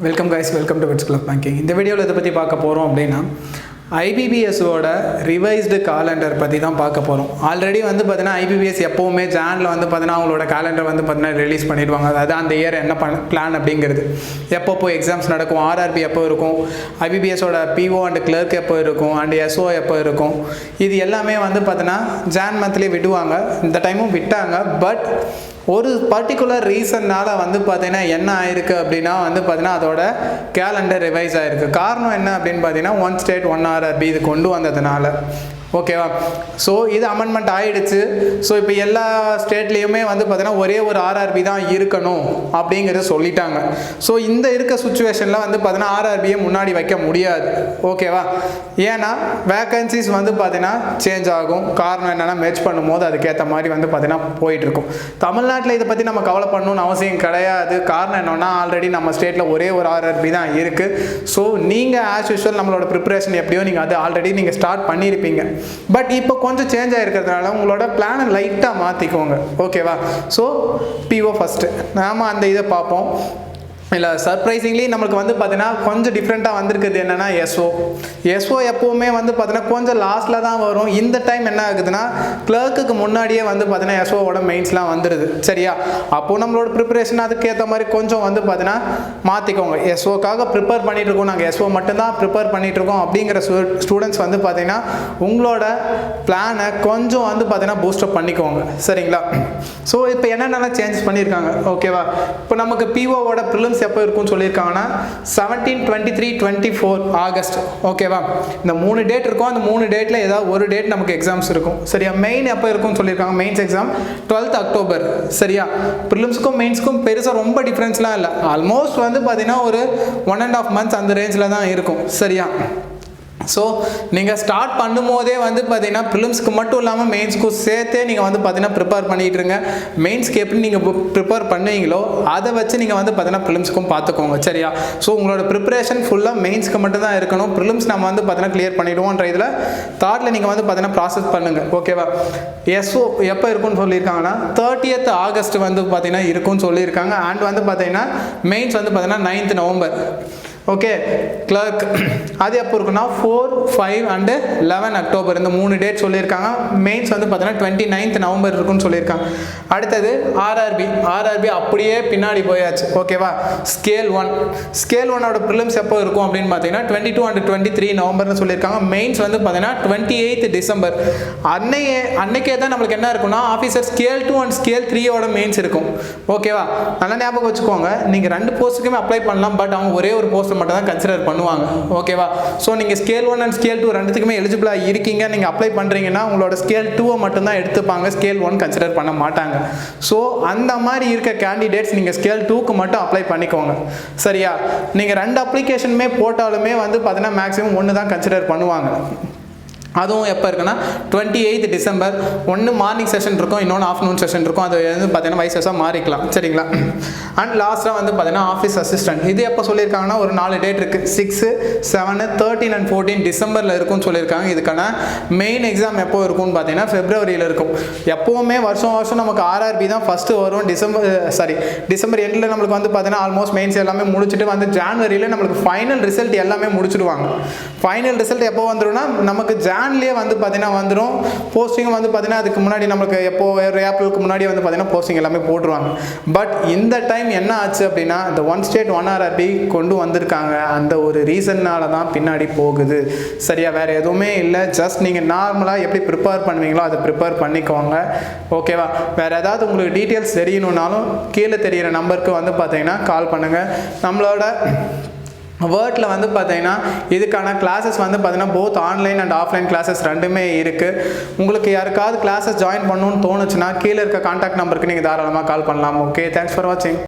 Welcome guys, welcome to vets club banking. இந்த வீடியோவில் இதை பற்றி பார்க்க போகிறோம் அப்படின்னா ஐபிபிஎஸோட ரிவைஸ்டு காலண்டர் பற்றி தான் பார்க்க போகிறோம். ஆல்ரெடி வந்து பார்த்தீங்கன்னா ஐபிபிஎஸ் எப்போவுமே ஜானில் வந்து பார்த்தீங்கன்னா அவங்களோட காலண்டர் வந்து பார்த்தீங்கன்னா ரிலீஸ் பண்ணிடுவாங்க. அதாவது அந்த இயர் என்ன பிளான் அப்படிங்கிறது, எப்போ எக்ஸாம்ஸ் நடக்கும், ஆர்ஆர்பி எப்போ இருக்கும், ஐபிபிஎஸோட பிஓ அண்ட் கிளர்க் எப்போ இருக்கும், அண்ட் எஸ்ஓ எப்போ இருக்கும், இது எல்லாமே வந்து பார்த்தீங்கன்னா ஜான் மந்த்லேயே விடுவாங்க. இந்த டைமும் விட்டாங்க. பட் ஒரு பர்டிகுலர் ரீசன்னால் வந்து பார்த்தீங்கன்னா என்ன ஆயிருக்கு அப்படின்னா வந்து பார்த்தீங்கன்னா அதோட கேலண்டர் ரிவைஸ் ஆகிருக்கு. காரணம் என்ன அப்படின்னு பார்த்தீங்கன்னா ஒன் ஸ்டேட் ஒன் ஆர்ஆர்பி இது கொண்டு வந்ததுனால. ஓகேவா? ஸோ இது அமெண்ட்மெண்ட் ஆகிடுச்சு. ஸோ இப்போ எல்லா ஸ்டேட்லேயுமே வந்து பார்த்தீங்கன்னா ஒரே ஒரு ஆர்ஆர்பி தான் இருக்கணும் அப்படிங்கிறத சொல்லிட்டாங்க. ஸோ இந்த இருக்க சுச்சுவேஷனில் வந்து பார்த்தீங்கன்னா ஆர்ஆர்பியை முன்னாடி வைக்க முடியாது. ஓகேவா? ஏன்னா வேக்கன்சிஸ் வந்து பார்த்தீங்கன்னா சேஞ்ச் ஆகும். காரணம் என்னென்னா மேட்ச் பண்ணும்போது அதுக்கேற்ற மாதிரி வந்து பார்த்தீங்கன்னா போயிட்டுருக்கும். தமிழ்நாட்டில் இதை பற்றி நம்ம கவலை பண்ணணும்னு அவசியம் கிடையாது. காரணம் என்னென்னா ஆல்ரெடி நம்ம ஸ்டேட்டில் ஒரே ஒரு ஆர்ஆர்பி தான் இருக்குது. ஸோ நீங்கள் ஆஸ் யூஷுவல் நம்மளோட ப்ரிப்பரேஷன் எப்படியோ நீங்கள் அது ஆல்ரெடி நீங்கள் ஸ்டார்ட் பண்ணியிருப்பீங்க. பட் இப்போ கொஞ்சம் சேஞ்ச் ஆகிருக்கிறதுனால உங்களோட பிளானை லைட்டாக மாற்றிக்கோங்க. ஓகேவா? ஸோ பிஓ ஃபஸ்ட்டு நாம் அந்த இதை பார்ப்போம். இல்லை, சர்ப்ரைசிங்லி நம்மளுக்கு வந்து பார்த்தீங்கன்னா கொஞ்சம் டிஃப்ரெண்ட்டாக வந்திருக்குது. என்னென்னா எஸ்ஓ எப்போவுமே வந்து பார்த்தீங்கன்னா கொஞ்சம் லாஸ்ட்டில் தான் வரும். இந்த டைம் என்ன ஆகுதுன்னா கிளர்க்குக்கு முன்னாடியே வந்து பார்த்தீங்கன்னா எஸ்ஓவோட மெயின்ஸ்லாம் வந்துடுது. சரியா? அப்போது நம்மளோட ப்ரிப்பரேஷன் அதுக்கேற்ற மாதிரி கொஞ்சம் வந்து பார்த்தீங்கன்னா மாற்றிக்கோங்க. எஸ்ஓக்காக ப்ரிப்பேர் பண்ணிகிட்டு இருக்கோம், நாங்கள் எஸ்ஓ மட்டும்தான் ப்ரிப்பேர் பண்ணிகிட்டு இருக்கோம் அப்படிங்கிற ஸ்டூடெண்ட்ஸ் வந்து பார்த்தீங்கன்னா உங்களோட பிளானை கொஞ்சம் வந்து பார்த்தீங்கன்னா பூஸ்டப் பண்ணிக்கோங்க. சரிங்களா? ஸோ இப்போ என்னென்னலாம் சேஞ்சஸ் பண்ணியிருக்காங்க. ஓகேவா? இப்போ நமக்கு பிஓவோட ப்ரிலிம்ஸ் எப்போ இருக்கும்னு சொல்லியிருக்காங்கன்னா 17, 23, 24 ஆகஸ்ட். ஓகேவா? இந்த 3 டேட் இருக்கும். அந்த 3 டேட்டில் ஏதாவது ஒரு டேட் நமக்கு எக்ஸாம்ஸ் இருக்கும். சரியா? மெயின் எப்போ இருக்கும்னு சொல்லியிருக்காங்க. Mains exam 12th October. சரியா? ப்ரிலிம்ஸ்க்கும் மெயின்ஸ்க்கும் பெருசாக ரொம்ப டிஃப்ரென்ஸ்லாம் இல்லை. ஆல்மோஸ்ட் வந்து பார்த்தீங்கன்னா ஒரு 1.5 months அந்த ரேஞ்சில் தான் இருக்கும். சரியா? ஸோ நீங்கள் ஸ்டார்ட் பண்ணும்போதே வந்து பார்த்தீங்கன்னா ப்ரிலிம்ஸ்க்கு மட்டும் இல்லாமல் மெயின்ஸ்க்கும் சேர்த்தே நீங்கள் வந்து பார்த்தீங்கன்னா ப்ரிப்பேர் பண்ணிகிட்ருங்க. மெயின்ஸ்க்கு எப்படி நீங்கள் ப்ரிப்பேர் பண்ணுவீங்களோ அதை வச்சு நீங்கள் வந்து பார்த்தீங்கன்னா ப்ரிலிம்ஸ்க்கும் பார்த்துக்கோங்க. சரியா? ஸோ உங்களோட ப்ரிப்பரேஷன் ஃபுல்லாக மெயின்ஸ்க்கு மட்டும் தான் இருக்கணும். ப்ரிலிம்ஸ் நம்ம வந்து பார்த்தீங்கன்னா கிளியர் பண்ணிவிடுவோன்ற இதில் தாட்டில் நீங்கள் வந்து பார்த்தீங்கன்னா ப்ராசஸ் பண்ணுங்கள். ஓகேவா? எஸ்ஓ எப்போ இருக்குன்னு சொல்லியிருக்காங்கன்னா 30th ஆகஸ்ட் வந்து பார்த்தீங்கன்னா இருக்குன்னு சொல்லியிருக்காங்க. அண்ட் வந்து பார்த்தீங்கன்னா மெயின்ஸ் வந்து பார்த்தீங்கன்னா 9th நவம்பர். ஓகே, கிளர்க் அது எப்போ இருக்குன்னா 4, 5 அண்டு 11 அக்டோபர். இந்த 3 டேட் சொல்லியிருக்காங்க. மெயின்ஸ் வந்து பார்த்தீங்கன்னா 29th நவம்பர் இருக்குன்னு சொல்லியிருக்காங்க. அடுத்தது ஆர்ஆர்பி அப்படியே பின்னாடி போயாச்சு. ஓகேவா? ஸ்கேல் 1ஓட ப்ரிலிம்ஸ் எப்போ இருக்கும் அப்படின்னு பார்த்தீங்கன்னா 22 அண்ட் 23 நவம்பர்னு சொல்லியிருக்காங்க. மெயின்ஸ் வந்து பார்த்தீங்கன்னா 28th டிசம்பர். அன்னைக்கே தான் நம்மளுக்கு என்ன இருக்குன்னா ஆஃபீஸர் ஸ்கேல் 2 அண்ட் ஸ்கேல் 3ஓட மெயின்ஸ் இருக்கும். ஓகேவா? நல்லா ஞாபகம் வச்சுக்கோங்க. நீங்கள் 2 போஸ்ட்டுக்குமே அப்ளை பண்ணலாம். பட் அவங்க ஒரே ஒரு போஸ்ட் மட்டும் தான் கன்சிடர் பண்ணுவாங்க. ஓகேவா? ஸோ நீங்கள் ஸ்கேல் 1 அண்ட் ஸ்கேல் 2 ரெண்டுத்துக்குமே எலிஜிபிளாக இருக்கீங்க. நீங்கள் அப்ளை பண்ணுறீங்கன்னா உங்களோட ஸ்கேல் 2 மட்டும் தான் எடுத்துப்பாங்க. ஸ்கேல் 1 கன்சிடர் பண்ண மாட்டாங்க. ஸோ அந்த மாதிரி இருக்க கேண்டிடேட்ஸ் நீங்கள் ஸ்கேல் 2க்கு மட்டும் அப்ளை பண்ணிக்கோங்க. சரியா? நீங்கள் 2 அப்ளிகேஷனுமே போட்டாலுமே வந்து பார்த்தீங்கன்னா மேக்ஸிமம் 1 தான் கன்சிடர் பண்ணுவாங்க. அதுவும் எப்போ இருக்குன்னா 28th டிசம்பர். ஒன்று மார்னிங் செஷன் இருக்கும், இன்னொன்று ஆஃப்டர்நூன் செஷன் இருக்கும். அது வந்து பார்த்தீங்கன்னா வைசஸாக மாறிக்கலாம். சரிங்களா? அண்ட் லாஸ்ட்டாக வந்து பார்த்தீங்கன்னா ஆஃபீஸ் அசிஸ்டன்ட். இது எப்போ சொல்லியிருக்காங்கன்னா ஒரு 4 டேட் இருக்குது. 6, 7, 13 அண்ட் 14 டிசம்பரில் இருக்கும்னு சொல்லியிருக்காங்க. இதுக்கான மெயின் எக்ஸாம் எப்போ இருக்கும்னு பார்த்தீங்கன்னா ஃபெப்ரவரியில் இருக்கும். எப்போவுமே வருஷம் நமக்கு ஆர்ஆர்பி தான் ஃபஸ்ட்டு வரும். டிசம்பர் எண்டில் நம்மளுக்கு வந்து பார்த்தீங்கன்னா ஆல்மோஸ்ட் மெயின்ஸ் எல்லாமே முடிச்சுட்டு வந்து ஜான்வரியில் நம்மளுக்கு ஃபைனல் ரிசல்ட் எல்லாமே முடிச்சுடுவாங்க. ஃபைனல் ரிசல்ட் எப்போ வந்துடும்னா நமக்கு ஜான்லேயே வந்து பார்த்தீங்கன்னா வந்துடும். போஸ்டிங் வந்து பார்த்தீங்கன்னா அதுக்கு முன்னாடி நம்மளுக்கு எப்போ ஒரு ஏப்ரலுக்கு முன்னாடி வந்து பார்த்தீங்கன்னா போஸ்டிங் எல்லாமே போட்டுருவாங்க. பட் இந்த டைம் என்ன ஆச்சு அப்படின்னா இந்த ஒன் ஸ்டேட் ஒன் ஆர்ஆர்பி கொண்டு வந்திருக்காங்க. அந்த ஒரு ரீசன்னால தான் பின்னாடி போகுது. சரியா? வேறு எதுவுமே இல்லை. ஜஸ்ட் நீங்கள் நார்மலாக எப்படி ப்ரிப்பேர் பண்ணுவீங்களோ அதை ப்ரிப்பேர் பண்ணிக்கோங்க. ஓகேவா? வேறு ஏதாவது உங்களுக்கு டீட்டெயில்ஸ் தெரியணுன்னாலும் கீழே தெரிகிற நம்பருக்கு வந்து பார்த்தீங்கன்னா கால் பண்ணுங்கள். நம்மளோட வேர்டில் வந்து பார்த்தீங்கன்னா இதுக்கான கிளாஸஸ் வந்து பார்த்தீங்கன்னா both online and offline classes ரெண்டுமே இருக்குது. உங்களுக்கு யாருக்காவது கிளாஸஸ் ஜாயின் பண்ணணும்னு தோணுச்சுன்னா கீழே இருக்க கான்டாக்ட் நம்பருக்கு நீங்கள் தாராளமாக கால் பண்ணலாம். ஓகே, தேங்க்ஸ் ஃபார் வாட்சிங்.